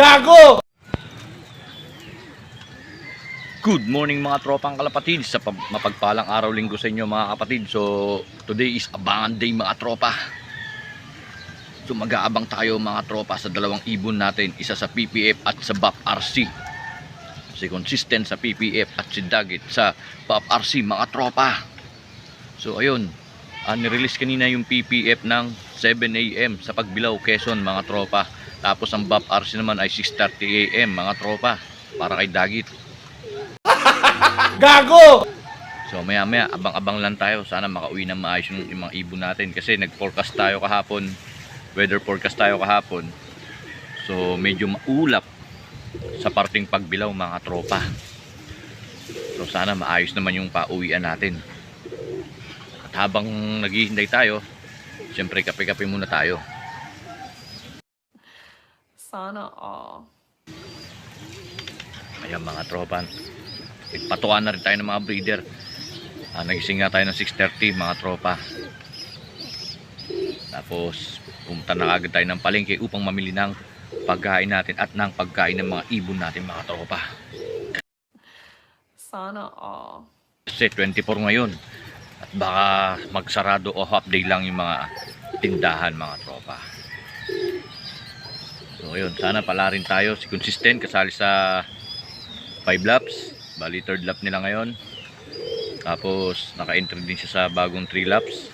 Gago! Good morning mga tropang kalapatid, sa mapagpalang araw linggo sa inyo mga kapatid. So today is abangan day mga tropa. So mag-aabang tayo mga tropa sa dalawang ibon natin, isa sa PPF at sa BAP RC. Si consistent sa PPF at si Dagit sa BAP RC mga tropa. So ayun, nirelease kanina yung PPF ng 7 AM sa Pagbilao, Quezon mga tropa. Tapos ang BAP RC naman ay 6:30 AM mga tropa, para kay Dagit. Gago! So maya maya abang-abang lang tayo, sana makauwi ng maayos yung mga ibon natin kasi nag-forecast tayo kahapon, weather forecast tayo kahapon. So medyo maulap sa parting Pagbilao mga tropa. So sana maayos naman yung pauwian natin. At habang naghihintay tayo, siyempre kape-kape muna tayo. Sana all. Ayan mga tropa, patukan na rin tayo ng mga breeder. Nagising nga tayo ng 6:30 mga tropa. Tapos pumunta na agad tayo ng palengke upang mamili ng pagkain natin at ng pagkain ng mga ibon natin mga tropa. Sana all. Kasi 24 ngayon at baka magsarado o half day lang yung mga tindahan mga tropa. So yun, sana pala rin tayo. Si consistent kasali sa 5 laps, bali third lap nila ngayon. Tapos naka-entry din siya sa bagong 3 laps,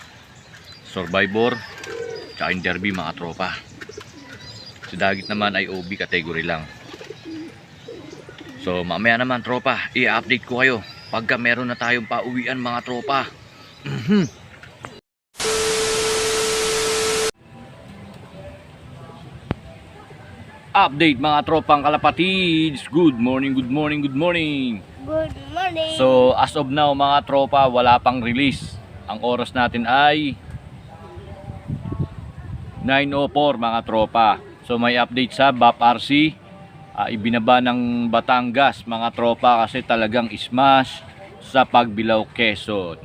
Survivor tsaka yung Derby mga tropa. Si Dagit naman ay OB category lang. So mamaya naman tropa, i-update ko kayo pagka meron na tayong pauwian mga tropa. Update mga tropang kalapatids. Good morning, good morning, good morning. Good morning. So as of now mga tropa, wala pang release. Ang oras natin ay 9:04 mga tropa. So may update sa BAP RC. Ibinaba ng Batangas mga tropa kasi talagang smash sa Pagbilao, Quezon.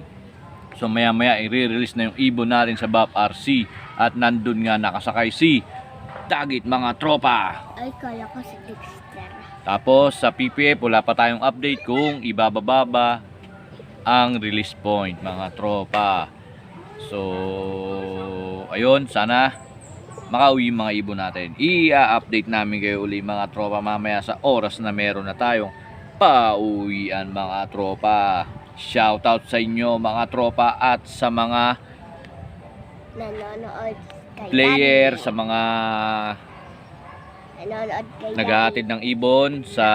So maya maya i-release na yung ibon natin sa BAP RC. At nandun nga nakasakay si Dagit mga tropa. Ay, kala ko si Dexter. Tapos sa PPF wala pa tayong update kung ibababa ang release point mga tropa. So ayun, sana makauwi yung mga ibon natin. I-update namin kayo uli mga tropa mamaya sa oras na meron na tayong pauwian mga tropa. Shoutout sa inyo mga tropa at sa mga Nanonood kay player, Daddy. sa mga Nanonood kay naghahatid ng ibon, sa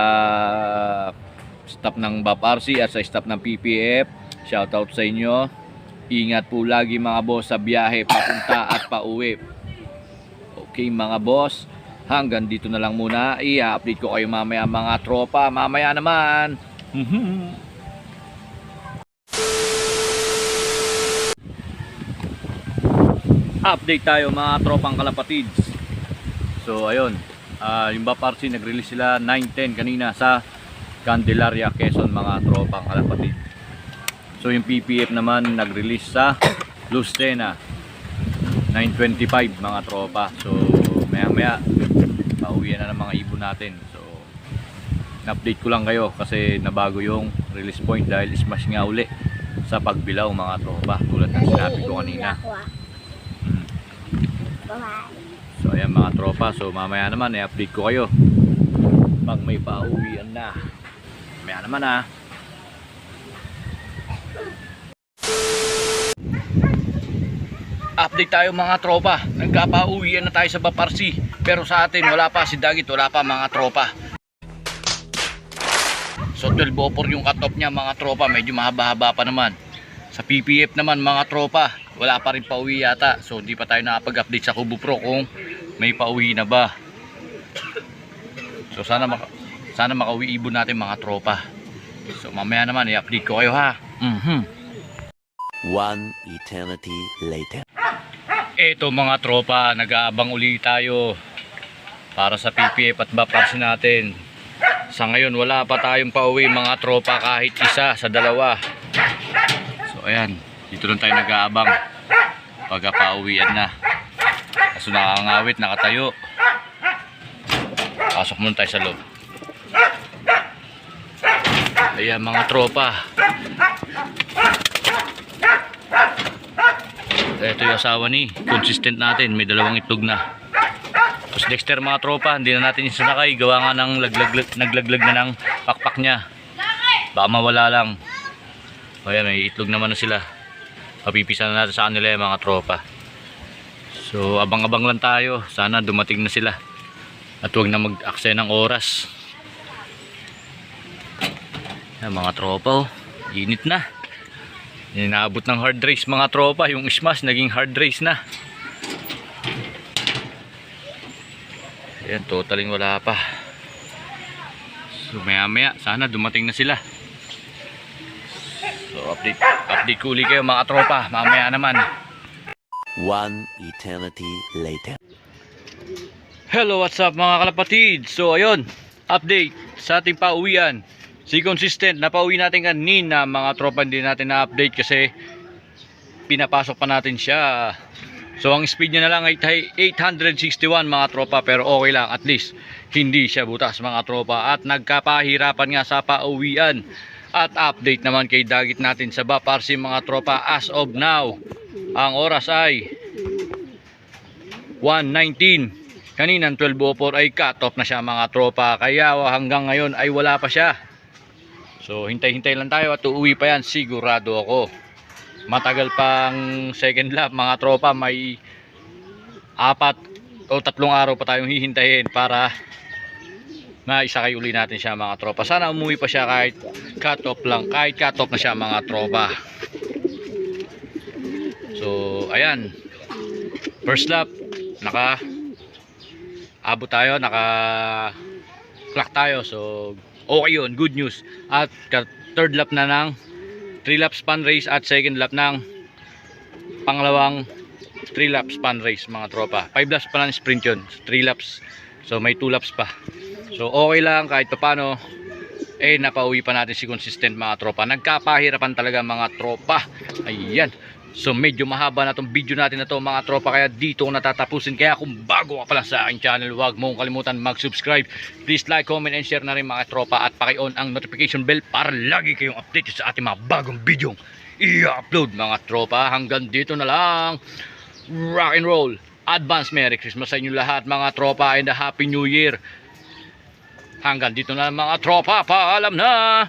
staff ng BAP RC at sa staff ng PPF. Shoutout sa inyo. Ingat po lagi mga boss sa biyahe papunta at pauwi. Okay mga boss, hanggang dito na lang muna. I-update ko kayo mamaya mga tropa. Mamaya naman. Update tayo mga tropang kalapatids. So ayun, yung BAP RC nag-release sila 9:10 kanina sa Candelaria, Quezon mga tropang kalapatids. So yung PPF naman nag-release sa Lucena 9:25 mga tropa. So maya maya pauwian na ng mga ibon natin. So na-update ko lang kayo kasi nabago yung release point dahil smash nga uli sa Pagbilao mga tropa, tulad ng sinabi ko kanina. Bye. So ayan mga tropa, so mamaya naman i-update ko kayo pag may pauwian na. Mamaya naman Update tayo mga tropa. Nagkapauwian na tayo sa BAP RC, pero sa atin wala pa, si Dagit wala pa mga tropa. So 12:04 yung cut off niya mga tropa, medyo mahaba-haba pa naman. Sa PPF naman mga tropa, wala pa rin pauwi yata. So hindi pa tayo nakapag-update sa Kubo Pro kung may pauwi na ba. So sana makauwi ibon natin mga tropa. So mamaya naman i-update ko kayo ha. One eternity later. Eto mga tropa, nag-aabang uli tayo para sa PPF at BAP RC natin. Sa ngayon wala pa tayong pauwi mga tropa, kahit isa sa dalawa. So ayan, dito lang tayo nag-aabang pagka pauwian na. Kaso nakangawit, nakatayo. Pasok muna tayo sa loob. Ayan mga tropa. Ito yung asawa ni consistent natin, may 2 itlog na. Tapos Dexter mga tropa, hindi na natin isinakay, gawa nga ng naglaglag na ng pakpak niya. Baka mawala lang. Ayan, may itlog naman na sila. Papipisa na natin sa kanila yung mga tropa. So abang-abang lang tayo, sana dumating na sila. At huwag na mag-aksaya ng oras. Ayan mga tropa, oh. Init na. Inaabot ng hard race mga tropa. Yung smash naging hard race na. Ayan, totaling wala pa. So maya maya sana dumating na sila. So update ko ulit kayo mga tropa. Mamaya naman. 1 eternity later. Hello, what's up mga kalapatid? So ayun, update sa ating pauwian. Si Consistent, napauwi natin kanina mga tropa, hindi natin na-update kasi pinapasok pa natin siya. So ang speed niya na lang ay 861 mga tropa, pero okay lang, at least hindi siya butas mga tropa. At nagkapahirapan nga sa pauwian. At update naman kay Dagit natin sa Baparsi mga tropa, as of now ang oras ay 1:19. Kaninang 12:04 ay cut off na siya mga tropa, kaya hanggang ngayon ay wala pa siya. So hintay-hintay lang tayo at uuwi pa yan, sigurado ako. Matagal pang second lap mga tropa, may 4 o 3 araw pa tayong hihintayin para maisakay uli natin siya mga tropa. Sana umuwi pa siya kahit cut off lang, kahit cut off na siya mga tropa. So ayan, first lap abot tayo, clock tayo. So okay yun, good news. At third lap na ng 3 laps span race at second lap ng pangalawang 3 laps span race mga tropa. 5 laps pa lang sprint yun, 3 laps. So may 2 laps pa. So okay lang kahit paano. Napauwi pa natin si Consistent mga tropa. Nagkapahirapan talaga mga tropa. Ayan. So medyo mahaba na tong video natin na to mga tropa, kaya dito ko natatapusin. Kaya kung bago ka pa lang sa aking channel, huwag mong kalimutan mag-subscribe. Please like, comment, and share na rin mga tropa. At paki-on ang notification bell para lagi kayong update sa ating mga bagong video i-upload mga tropa. Hanggang dito na lang. Rock and roll. Advance Merry Christmas sa inyo lahat mga tropa, and a Happy New Year. Hanggang dito na lang mga tropa. Paalam na.